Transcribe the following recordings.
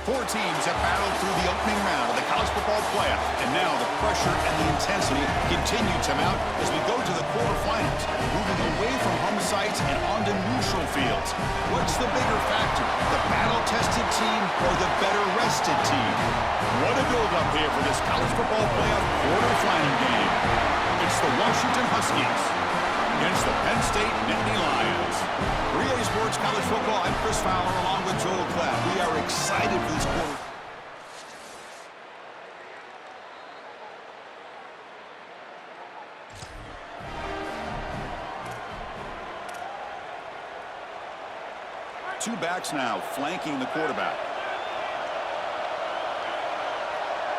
Four teams have battled through the opening round of the college football playoff, and now the pressure and the intensity continue to mount as we go to the quarterfinals, moving away from home sites and onto neutral fields. What's the bigger factor, the battle-tested team or the better-rested team? What a build-up here for this college football playoff quarterfinal game. It's the Washington Huskies against the Penn State Nittany Lions. For EA Sports College Football, I'm Chris Fowler along with Joel Clapp. We are excited for this quarter. Two backs now flanking the quarterback.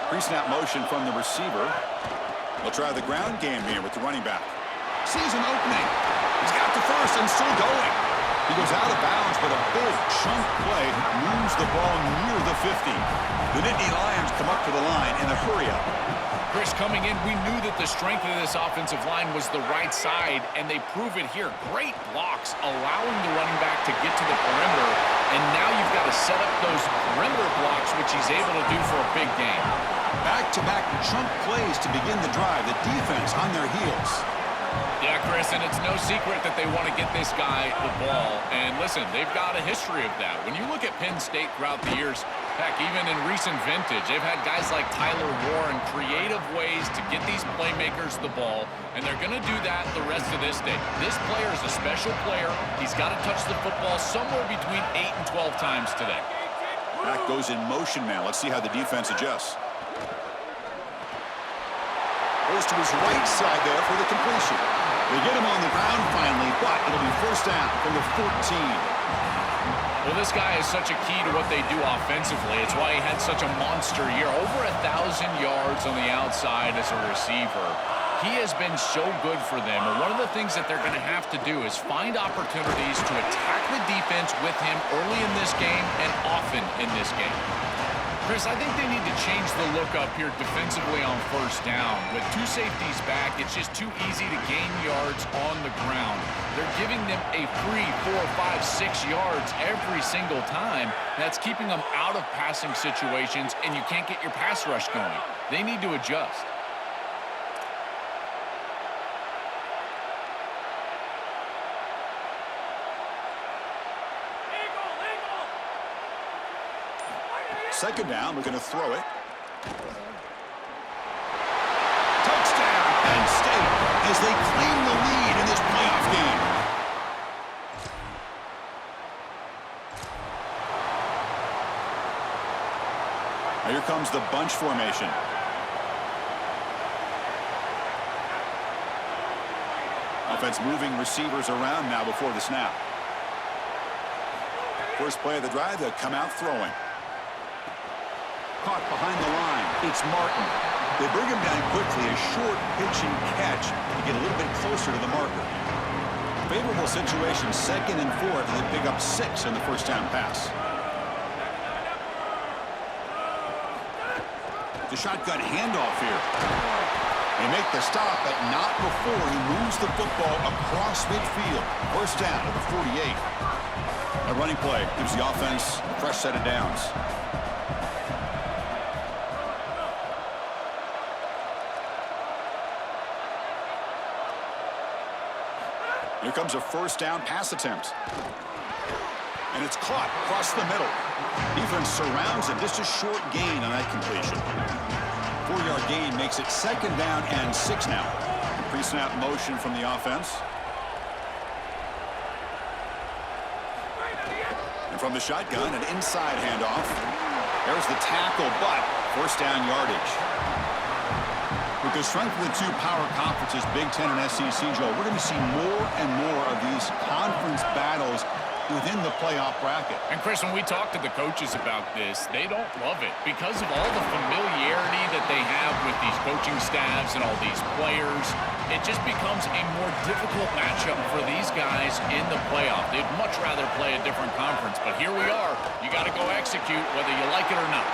Pre-snap motion from the receiver. They'll try the ground game here with the running back. Sees an opening. He's got the first and still going. He goes out of bounds, but a big chunk play moves the ball near the 50. The Nittany Lions come up to the line in a hurry-up. Chris, coming in, we knew that the strength of this offensive line was the right side, and they prove it here. Great blocks, allowing the running back to get to the perimeter, and now you've got to set up those perimeter blocks, which he's able to do for a big game. Back-to-back chunk plays to begin the drive. The defense on their heels. Yeah, Chris, and it's no secret that they want to get this guy the ball. And listen, they've got a history of that. When you look at Penn State throughout the years, heck, even in recent vintage, they've had guys like Tyler Warren, creative ways to get these playmakers the ball, and they're going to do that the rest of this day. This player is a special player. He's got to touch the football somewhere between 8 and 12 times today. Back goes in motion now. Let's see how the defense adjusts. Goes to his right side there for the completion. They get him on the ground finally, but it'll be first down from the 14. Well, this guy is such a key to what they do offensively. It's why he had such a monster year. Over 1,000 yards on the outside as a receiver. He has been so good for them. And one of the things that they're going to have to do is find opportunities to attack the defense with him early in this game and often in this game. Chris, I think they need to change the look up here defensively on first down. With two safeties back, it's just too easy to gain yards on the ground. They're giving them a free 4, 5, 6 yards every single time. That's keeping them out of passing situations, and you can't get your pass rush going. They need to adjust. Second down, we're going to throw it. Touchdown, Penn State, as they claim the lead in this playoff game. Now here comes the bunch formation. Offense moving receivers around now before the snap. First play of the drive, they'll come out throwing. Caught behind the line. It's Martin. They bring him down quickly. A short pitch and catch to get a little bit closer to the marker. Favorable situation, 2nd and 4, and they pick up 6 on the first down pass. The shotgun handoff here. They make the stop, but not before he moves the football across midfield. First down at the 48. A running play gives the offense a fresh set of downs. Here comes a first down pass attempt. And it's caught across the middle. Defense surrounds it. Just a short gain on that completion. 4-yard gain makes it 2nd down and 6 now. Pre-snap motion from the offense. And from the shotgun, an inside handoff. There's the tackle, but first down yardage. With the strength of the two power conferences, Big Ten and SEC, Joe, we're going to see more and more of these conference battles within the playoff bracket. And Chris, when we talk to the coaches about this, they don't love it because of all the familiarity that they have with these coaching staffs and all these players. It just becomes a more difficult matchup for these guys in the playoff. They'd much rather play a different conference, but here we are. You got to go execute whether you like it or not.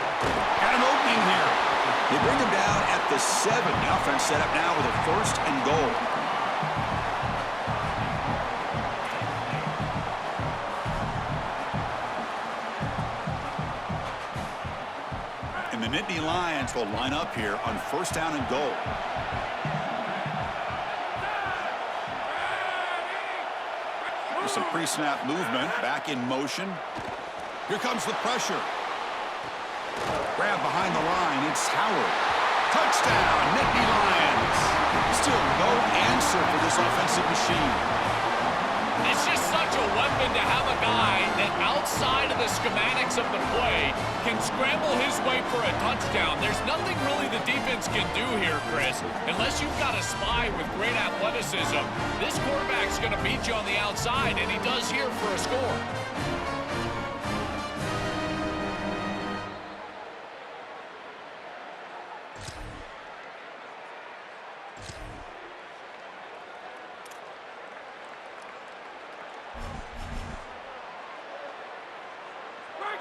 Got an opening here. They bring him down at the 7. The offense set up now with a 1st and goal. the Nittany Lions will line up here on 1st down and goal. There's some pre-snap movement, back in motion. Here comes the pressure. Grab behind the line, it's Howard. Touchdown, Nittany Lions. Still no answer for this offensive machine. It's just such a weapon to have a guy that outside of the schematics of the play can scramble his way for a touchdown. There's nothing really the defense can do here, Chris. Unless you've got a spy with great athleticism, this quarterback's going to beat you on the outside, and he does here for a score.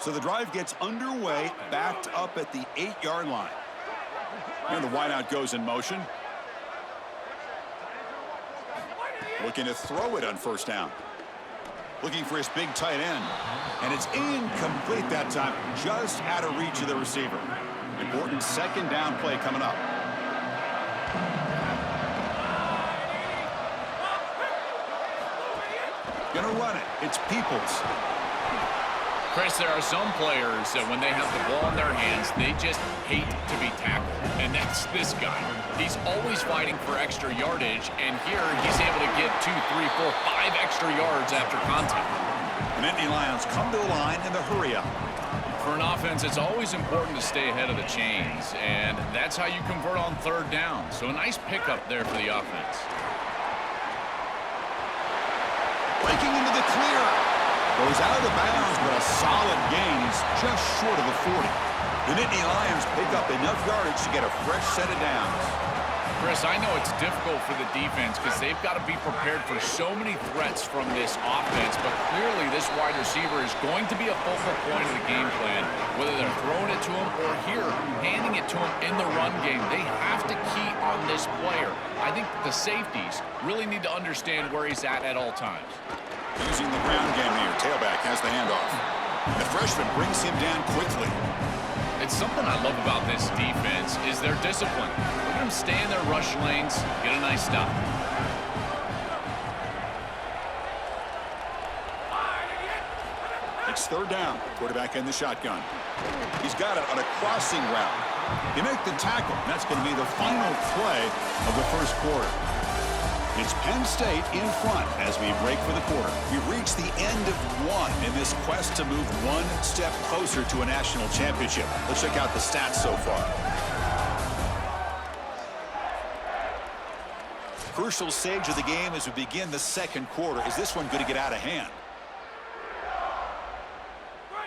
So the drive gets underway, backed up at the 8-yard line. And the wideout goes in motion. Looking to throw it on 1st down. Looking for his big tight end. And it's incomplete that time, just out of reach of the receiver. Important 2nd down play coming up. Gonna run it. It's Peoples. Chris, there are some players that when they have the ball in their hands, they just hate to be tackled. And that's this guy. He's always fighting for extra yardage, and here he's able to get 2, 3, 4, 5 extra yards after contact. The Nittany Lions come to the line in the hurry up. For an offense, it's always important to stay ahead of the chains, and that's how you convert on 3rd down. So a nice pickup there for the offense. Breaking into the clear. Goes out of bounds, but a solid gain. He's just short of the 40. The Nittany Lions pick up enough yardage to get a fresh set of downs. Chris, I know it's difficult for the defense because they've got to be prepared for so many threats from this offense, but clearly this wide receiver is going to be a focal point of the game plan, whether they're throwing it to him or here, handing it to him in the run game. They have to key on this player. I think the safeties really need to understand where he's at all times. Using the ground game here. Tailback has the handoff. The freshman brings him down quickly. It's something I love about this defense is their discipline. Look at them stay in their rush lanes, get a nice stop. It's 3rd down. Quarterback in the shotgun. He's got it on a crossing route. You make the tackle. That's going to be the final play of the 1st quarter. It's Penn State in front as we break for the quarter. We've reached the end of 1 in this quest to move 1 step closer to a national championship. Let's check out the stats so far. Crucial stage of the game as we begin the 2nd quarter. Is this one going to get out of hand?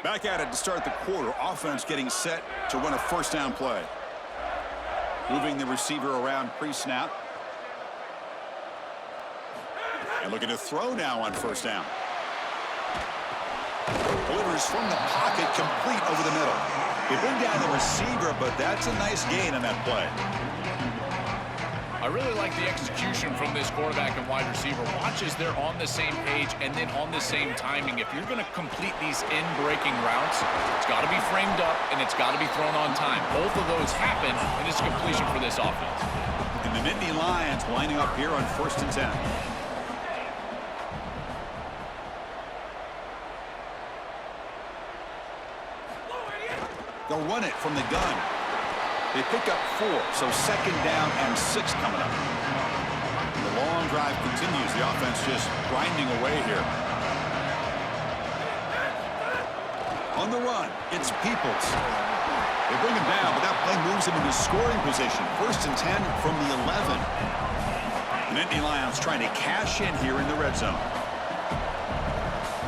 Back at it to start the quarter. Offense getting set to run a 1st down play. Moving the receiver around pre-snap. And looking to throw now on 1st down. Delivers from the pocket, complete over the middle. They bring down the receiver, but that's a nice gain on that play. I really like the execution from this quarterback and wide receiver. Watch as they're on the same page and then on the same timing. If you're going to complete these in-breaking routes, it's got to be framed up and it's got to be thrown on time. Both of those happen, and it's completion for this offense. And the Nittany Lions lining up here on 1st and 10. They'll run it from the gun. They pick up 4, so 2nd down and 6 coming up. The long drive continues. The offense just grinding away here. On the run, it's Peoples. They bring him down, but that play moves him into scoring position. 1st and 10 from the 11. The Nittany Lions trying to cash in here in the red zone.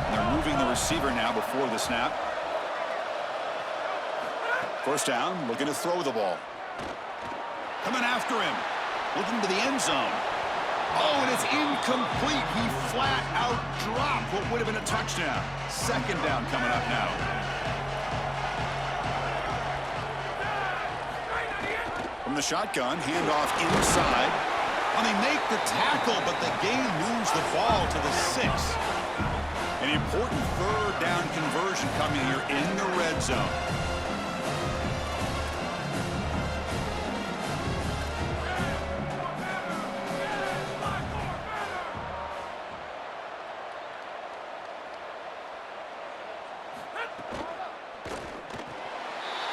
And they're moving the receiver now before the snap. 1st down, looking to throw the ball. Coming after him, looking to the end zone. Oh, and it's incomplete. He flat out dropped what would have been a touchdown. 2nd down coming up now. From the shotgun, handoff inside. And they make the tackle, but the game moves the ball to the 6. An important 3rd down conversion coming here in the red zone.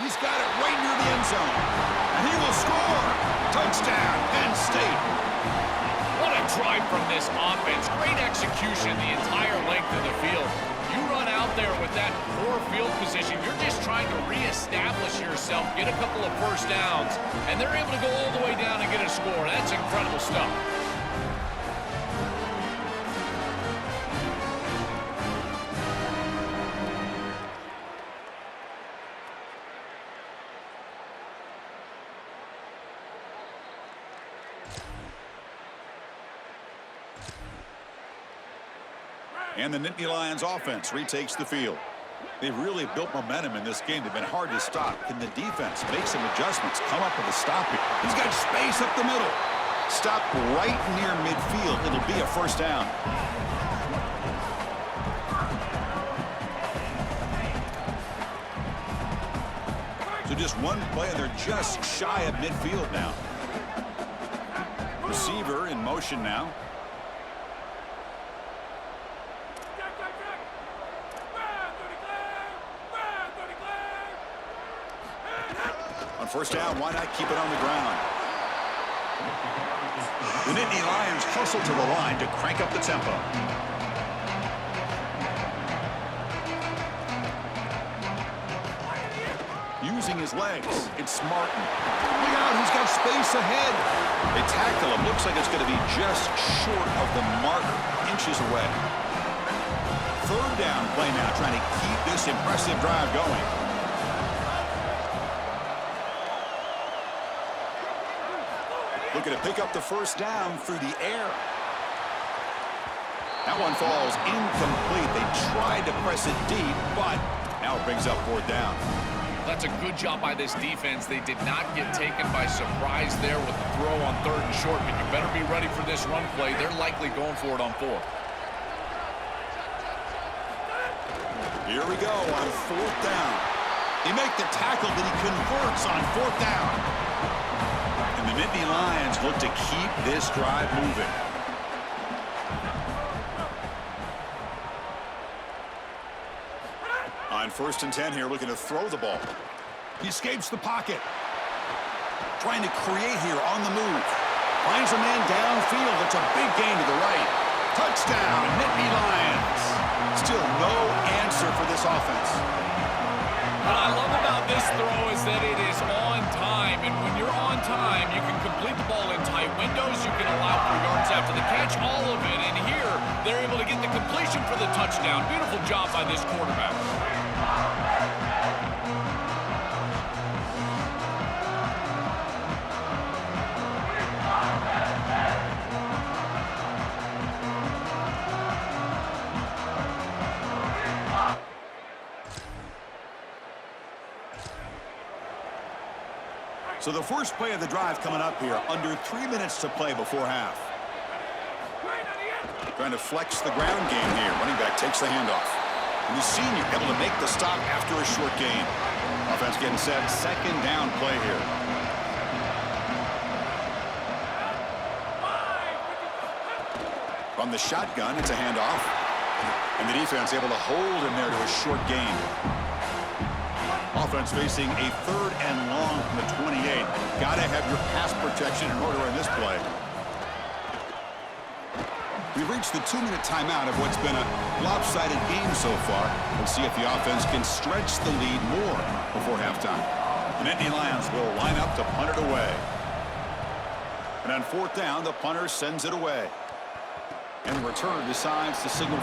He's got it right near the end zone. And he will score. Touchdown, Penn State. What a drive from this offense. Great execution the entire length of the field. You run out there with that poor field position, you're just trying to reestablish yourself, get a couple of first downs, and they're able to go all the way down and get a score. That's incredible stuff. And the Nittany Lions offense retakes the field. They've really built momentum in this game. They've been hard to stop. Can the defense make some adjustments, come up with a stop here? He's got space up the middle. Stop right near midfield. It'll be a first down. So just one play, and they're just shy of midfield now. Receiver in motion now. On first down, why not keep it on the ground? The Nittany Lions hustle to the line to crank up the tempo. Using his legs, it's Martin. Look out, he's got space ahead. They tackle him. Looks like it's going to be just short of the marker, inches away. Third down play now, trying to keep this impressive drive going. Looking to pick up the first down through the air. That one falls incomplete. They tried to press it deep, but now it brings up fourth down. That's a good job by this defense. They did not get taken by surprise there with the throw on third and short, but you better be ready for this run play. They're likely going for it on fourth. Here we go on fourth down. They make the tackle, but he converts on fourth down. And the Nittany Lions look to keep this drive moving. On 1st and 10 here, looking to throw the ball. He escapes the pocket. Trying to create here on the move. Finds a man downfield. It's a big gain to the right. Touchdown, Nittany Lions. Still no answer for this offense. What I love about this throw is that it is on time. And when you're on time, you can complete the ball in tight windows. You can allow for yards after the catch, all of it. And here, they're able to get the completion for the touchdown. Beautiful job by this quarterback. So the first play of the drive coming up here, under 3 minutes to play before half. Trying to flex the ground game here. Running back takes the handoff. And the senior able to make the stop after a short gain. Offense getting set. Second down play here. From the shotgun, it's a handoff. And the defense able to hold him there to a short gain. Offense facing a 3rd and long from the 28. Got to have your pass protection in order in this play. We've reached the 2-minute timeout of what's been a lopsided game so far. Let's see if the offense can stretch the lead more before halftime. The Nittany Lions will line up to punt it away. And on 4th down, the punter sends it away. And the return decides to signal.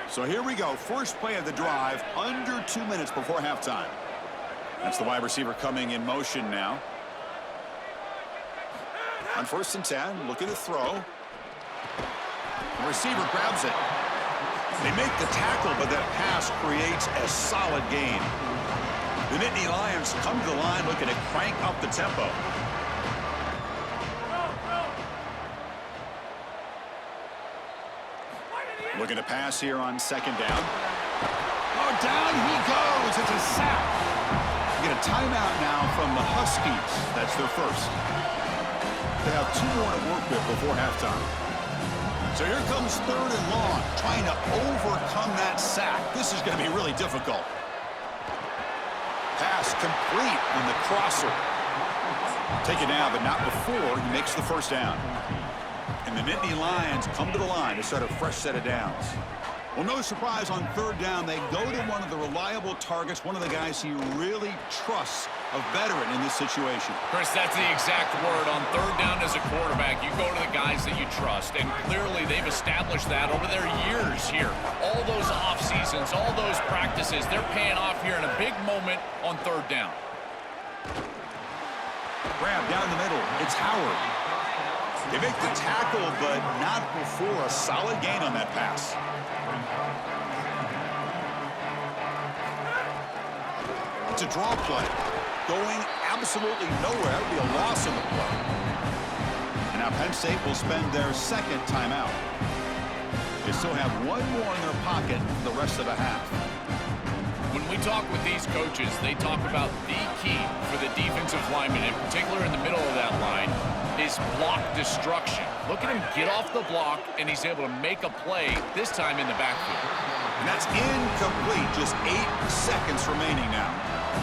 So here we go. First play of the drive, under 2 minutes before halftime. That's the wide receiver coming in motion now. On 1st and 10, looking to throw. The receiver grabs it. They make the tackle, but that pass creates a solid gain. The Nittany Lions come to the line looking to crank up the tempo. Looking to pass here on 2nd down. Oh, down he goes. It's a sack. You get a timeout now from the Huskies. That's their first. They have 2 more to work with before halftime. So here comes 3rd and long, trying to overcome that sack. This is going to be really difficult. Pass complete on the crosser. Take it now, but not before he makes the first down. And the Nittany Lions come to the line to start a fresh set of downs. Well, no surprise on 3rd down. They go to one of the reliable targets, one of the guys he really trusts, a veteran in this situation. Chris, that's the exact word. On 3rd down as a quarterback, you go to the guys that you trust. And clearly they've established that over their years here. All those off seasons, all those practices, they're paying off here in a big moment on 3rd down. Grab down the middle. It's Howard. They make the tackle, but not before a solid gain on that pass. It's a draw play. Going absolutely nowhere. That would be a loss in the play. And now Penn State will spend their 2nd timeout. They still have one more in their pocket for the rest of the half. When we talk with these coaches, they talk about the key for the defensive lineman, in particular in the middle of that line, is block destruction. Look at him get off the block, and he's able to make a play, this time in the backfield. And that's incomplete. Just 8 seconds remaining now.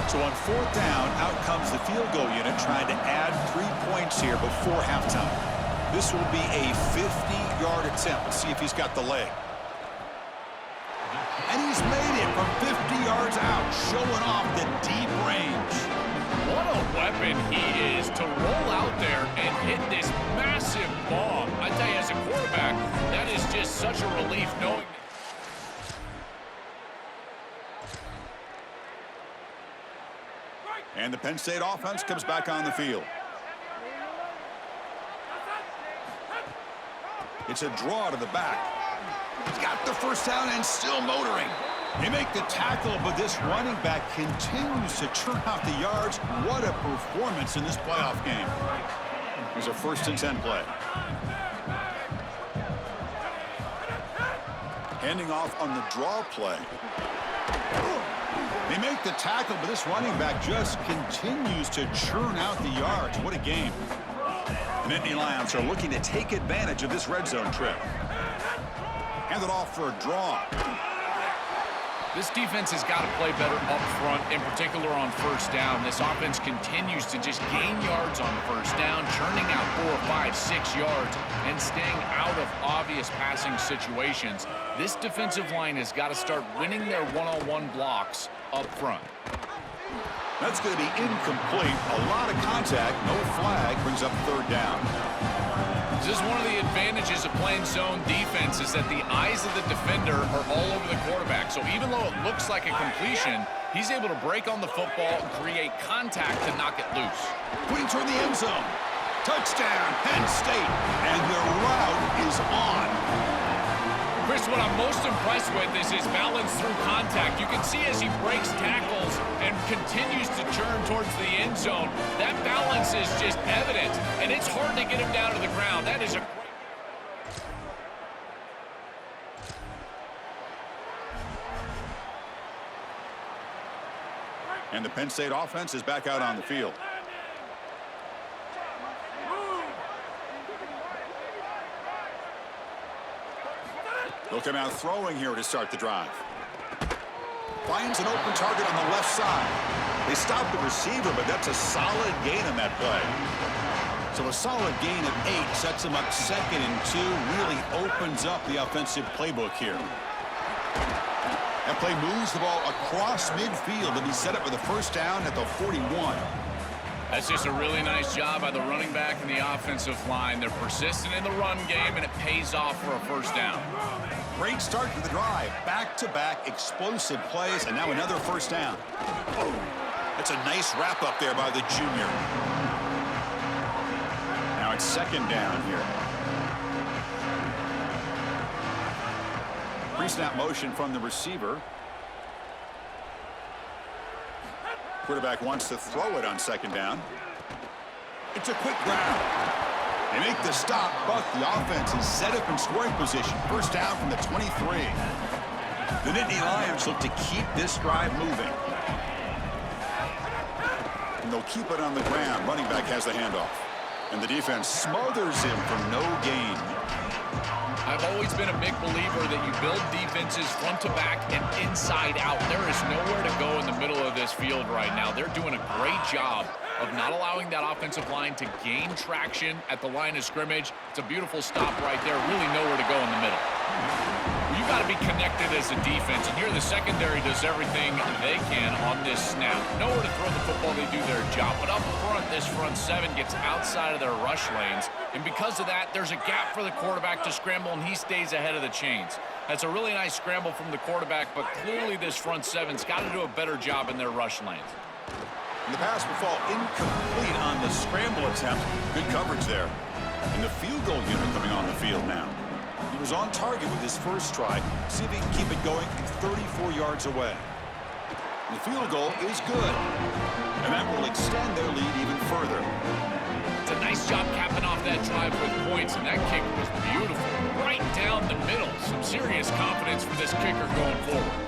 So on 4th down, out comes the field goal unit trying to add 3 points here before halftime. This will be a 50-yard attempt. Let's see if he's got the leg. And he's made it from 50 yards out, showing off the deep range. What a weapon he is to roll out there and hit this massive bomb. I tell you, as a quarterback, that is just such a relief knowing. And the Penn State offense comes back on the field. It's a draw to the back. He's got the first down and still motoring. They make the tackle, but this running back continues to churn out the yards. What a performance in this playoff game. Here's a 1st and 10 play. Handing off on the draw play. They make the tackle, but this running back just continues to churn out the yards. What a game. The Nittany Lions are looking to take advantage of this red zone trip. Hand it off for a draw. This defense has got to play better up front, in particular on 1st down. This offense continues to just gain yards on 1st down, churning out 4, 5, 6 yards, and staying out of obvious passing situations. This defensive line has got to start winning their one-on-one blocks up front. That's going to be incomplete. A lot of contact, no flag, brings up 3rd down. This is one of the advantages of playing zone defense is that the eyes of the defender are all over the quarterback. So even though it looks like a completion, he's able to break on the football and create contact to knock it loose. Putting toward the end zone. Touchdown, Penn State. And the route is on. Chris, what I'm most impressed with is his balance through contact. You can see as he breaks tackles and continues to turn towards the end zone, that balance is just evident, and it's hard to get him down to the ground. That is a great... And the Penn State offense is back out on the field. They'll come out throwing here to start the drive. Finds an open target on the left side. They stop the receiver, but that's a solid gain on that play. So a solid gain of 8 sets them up 2nd and 2, really opens up the offensive playbook here. That play moves the ball across midfield to be set up with a 1st down at the 41. That's just a really nice job by the running back and the offensive line. They're persistent in the run game, and it pays off for a 1st down. Great start to the drive. Back-to-back explosive plays, and now another 1st down. Oh, that's a nice wrap-up there by the junior. Now it's 2nd down here. Pre-snap motion from the receiver. Quarterback wants to throw it on 2nd down. It's a quick grab. They make the stop, but the offense is set up in scoring position. 1st down from the 23. The Nittany Lions look to keep this drive moving. And they'll keep it on the ground. Running back has the handoff. And the defense smothers him for no gain. I've always been a big believer that you build defenses front to back and inside out. There is nowhere to go in the middle of this field right now. They're doing a great job of not allowing that offensive line to gain traction at the line of scrimmage. It's a beautiful stop right there. Really nowhere to go in the middle. You got to be connected as a defense, and here the secondary does everything they can on this snap. Nowhere to throw the football, they do their job. But up front, this front seven gets outside of their rush lanes, and because of that, there's a gap for the quarterback to scramble, and he stays ahead of the chains. That's a really nice scramble from the quarterback, but clearly this front seven's got to do a better job in their rush lanes. And the pass will fall incomplete on the scramble attempt. Good coverage there. And the field goal unit coming on the field now. He was on target with his first try. See if he can keep it going from 34 yards away. And the field goal is good. And that will extend their lead even further. It's a nice job capping off that drive with points, and that kick was beautiful. Right down the middle. Some serious confidence for this kicker going forward.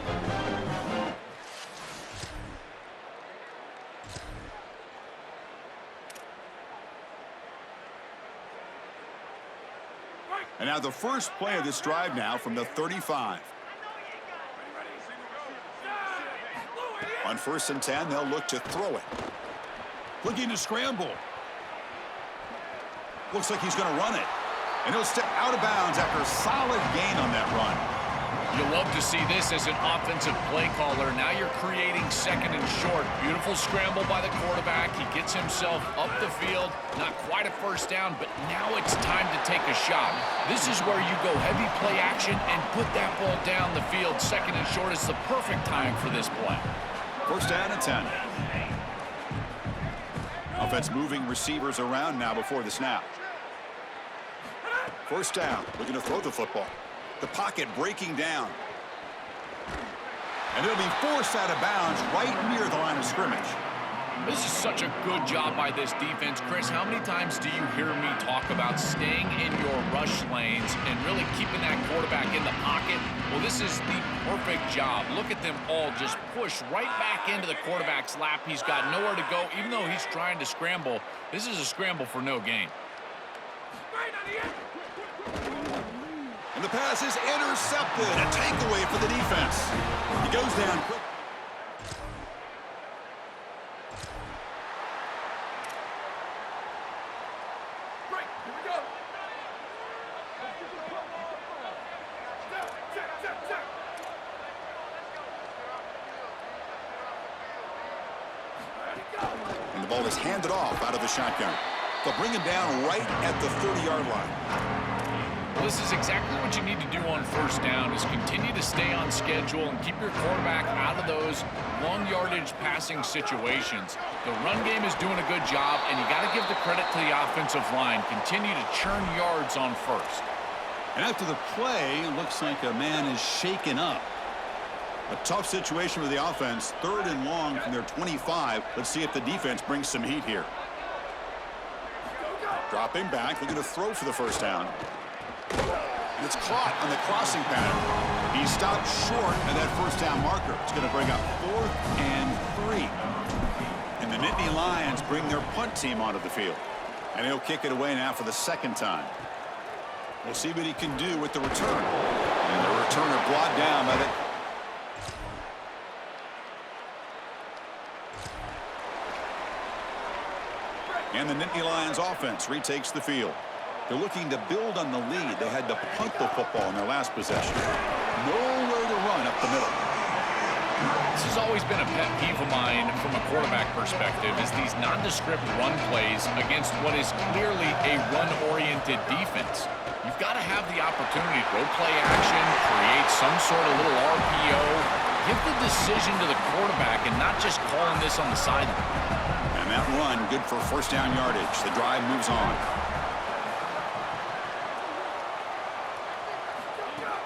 And now the first play of this drive now from the 35. On 1st and 10, they'll look to throw it. Looking to scramble. Looks like he's going to run it. And he'll step out of bounds after a solid gain on that run. You love to see this as an offensive play caller. Now you're creating 2nd and short. Beautiful scramble by the quarterback. He gets himself up the field. Not quite a first down, but now it's time to take a shot. This is where you go heavy play action and put that ball down the field. 2nd and short is the perfect time for this play. 1st down and 10. Offense moving receivers around now before the snap. 1st down, looking to throw the football. The pocket breaking down. And it'll be forced out of bounds right near the line of scrimmage. This is such a good job by this defense. Chris, how many times do you hear me talk about staying in your rush lanes and really keeping that quarterback in the pocket? Well, this is the perfect job. Look at them all just push right back into the quarterback's lap. He's got nowhere to go. Even though he's trying to scramble, this is a scramble for no gain. And the pass is intercepted. A takeaway for the defense. He goes down quick. Here we go. And the ball is handed off out of the shotgun. They'll bring him down right at the 30-yard line. Well, this is exactly what you need to do on 1st down is continue to stay on schedule and keep your quarterback out of those long yardage passing situations. The run game is doing a good job, and you got to give the credit to the offensive line. Continue to churn yards on 1st. And after the play, it looks like a man is shaken up. A tough situation for the offense. 3rd and long from their 25. Let's see if the defense brings some heat here. Dropping back, looking to throw for the 1st down. And it's caught on the crossing pattern. He stopped short of that 1st down marker. It's going to bring up 4th and 3. And the Nittany Lions bring their punt team onto the field. And he'll kick it away now for the 2nd time. We'll see what he can do with the return. And the returner brought down by the... And the Nittany Lions offense retakes the field. They're looking to build on the lead. They had to punt the football in their last possession. Nowhere to run up the middle. This has always been a pet peeve of mine from a quarterback perspective is these nondescript run plays against what is clearly a run-oriented defense. You've got to have the opportunity to go play action, create some sort of little RPO, give the decision to the quarterback and not just calling this on the sideline. And that run, good for 1st down yardage. The drive moves on.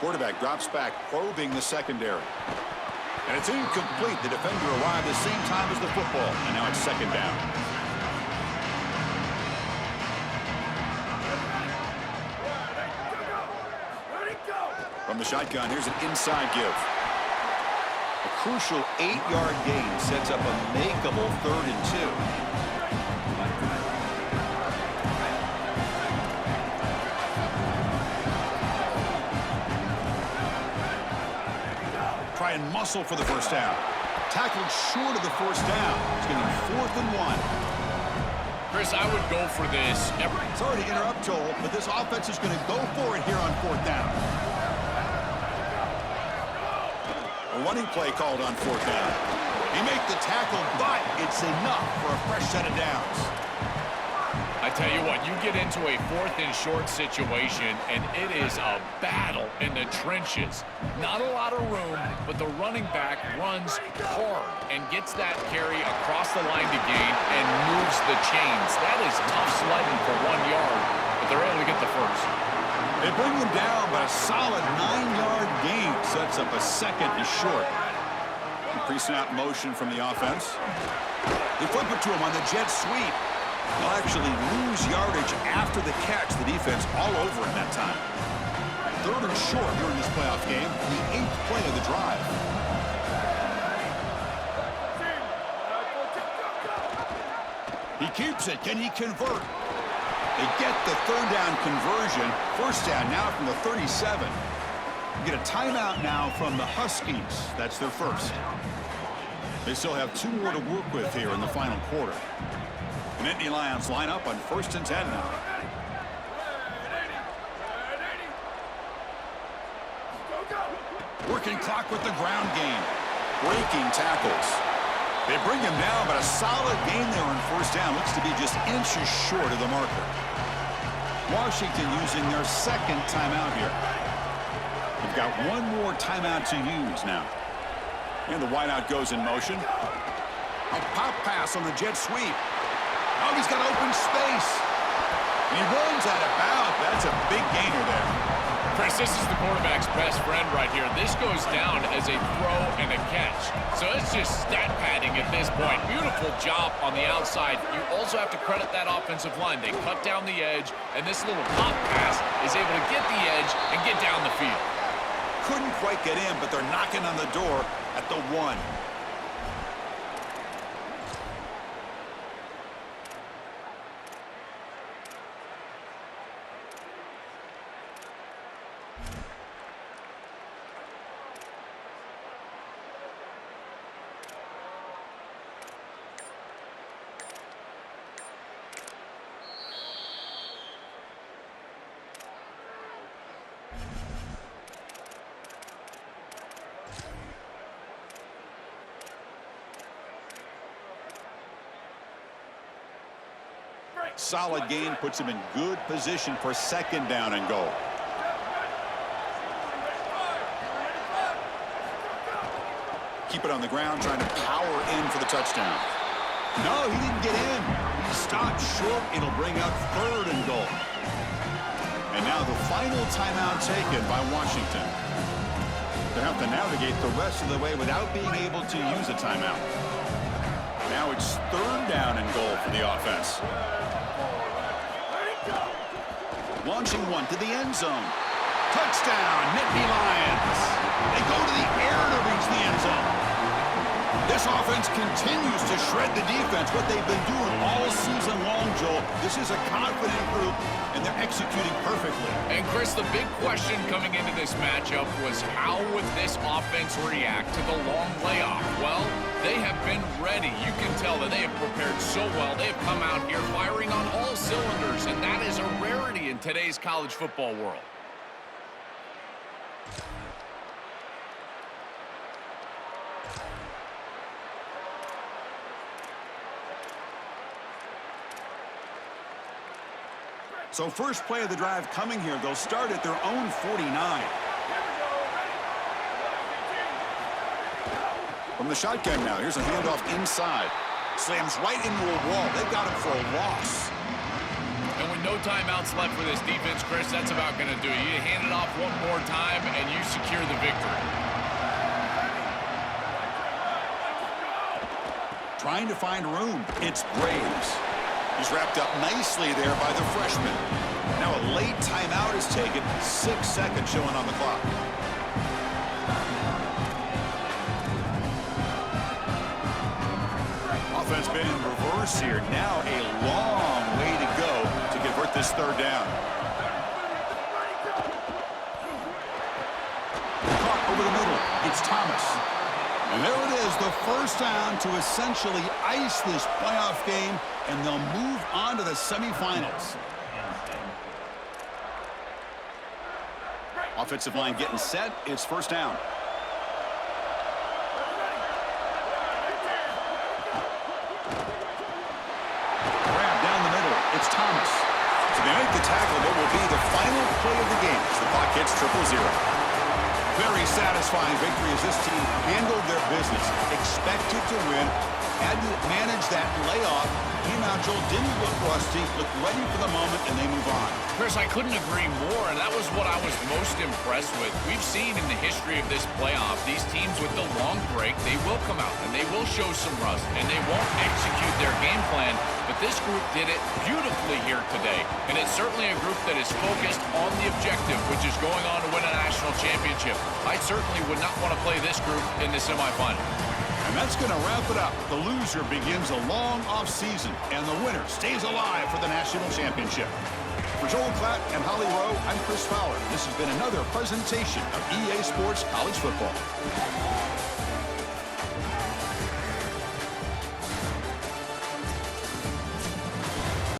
Quarterback drops back, probing the secondary. And it's incomplete. The defender arrived the same time as the football. And now it's 2nd down. From the shotgun, here's an inside give. A crucial 8-yard gain sets up a makeable 3rd and 2. hustle for the first down. Tackled short of the first down. It's going to be 4th and 1. Chris, I would go for this. Sorry to interrupt, Joel, but this offense is going to go for it here on 4th down. A running play called on 4th down. He makes the tackle, but it's enough for a fresh set of downs. I tell you what, you get into a 4th and short situation, and it is a battle in the trenches. Not a lot of room, but the running back runs hard and gets that carry across the line to gain and moves the chains. That is tough sledding for 1 yard, but they're able to get the first. They bring him down, but a solid 9-yard gain sets up a 2nd and short. Pre-snap motion from the offense. They flip it to him on the jet sweep. They'll actually lose yardage after the catch. The defense all over in that time. 3rd and short during this playoff game. The 8th play of the drive. He keeps it. Can he convert? They get the 3rd down conversion. 1st down now from the 37. You get a timeout now from the Huskies. That's their first. They still have 2 more to work with here in the final quarter. And Nittany Lions line up on 1st and 10 now. Working clock with the ground game. Breaking tackles. They bring him down, but a solid gain there on 1st down. Looks to be just inches short of the marker. Washington using their 2nd timeout here. They've got 1 more timeout to use now. And the wideout goes in motion. A pop pass on the jet sweep. Oh, he's got open space. And he runs out of bounds. That's a big gainer there. Chris, this is the quarterback's best friend right here. This goes down as a throw and a catch. So it's just stat padding at this point. Beautiful job on the outside. You also have to credit that offensive line. They cut down the edge, and this little pop pass is able to get the edge and get down the field. Couldn't quite get in, but they're knocking on the door at the 1. Solid gain puts him in good position for 2nd down and goal. Keep it on the ground, trying to power in for the touchdown. No, he didn't get in. He stopped short. It'll bring up 3rd and goal. And now the final timeout taken by Washington. They have to navigate the rest of the way without being able to use a timeout. Now it's 3rd down and goal for the offense. Launching one to the end zone. Touchdown, Nittany Lions. They go to the air to reach the end zone. This offense continues to shred the defense, what they've been doing all season long, Joel. This is a confident group, and they're executing perfectly. And, Chris, the big question coming into this matchup was how would this offense react to the long layoff? Well, they have been ready. You can tell that they have prepared so well. They have come out here firing on all cylinders, and that is a rarity in today's college football world. So first play of the drive coming here. They'll start at their own 49. From the shotgun now. Here's a handoff inside. Slams right into a wall. They've got him for a loss. And with no timeouts left for this defense, Chris, that's about going to do it. You hand it off one more time, and you secure the victory. Trying to find room. It's Graves. He's wrapped up nicely there by the freshman. Now a late timeout is taken. 6 seconds showing on the clock. Offense been in reverse here. Now a long way to go to convert this 3rd down. Caught over the middle. It's Thomas. And there it is, the first down to essentially ice this playoff game, and they'll move on to the semifinals. Offensive line getting set. It's first down. Grab down the middle. It's Thomas. So they make the tackle. What will be the final play of the game as the clock hits 0-0. Very satisfying victory as this team handled their business. Expected to win. Had to manage that layoff. Came out, Joel, didn't look rusty. Looked ready for the moment, and they move on. Chris, I couldn't agree more, and that was what I was most impressed with. We've seen in the history of this playoff, these teams with the long break, they will come out, and they will show some rust, and they won't execute their game plan, but this group did it beautifully here today, and it's certainly a group that is focused on the objective, which is going on to win a national championship. I certainly would not want to play this group in the semifinal. And that's going to wrap it up. The loser begins a long off-season, and the winner stays alive for the national championship. For Joel Klatt and Holly Rowe, I'm Chris Fowler. This has been another presentation of EA Sports College Football.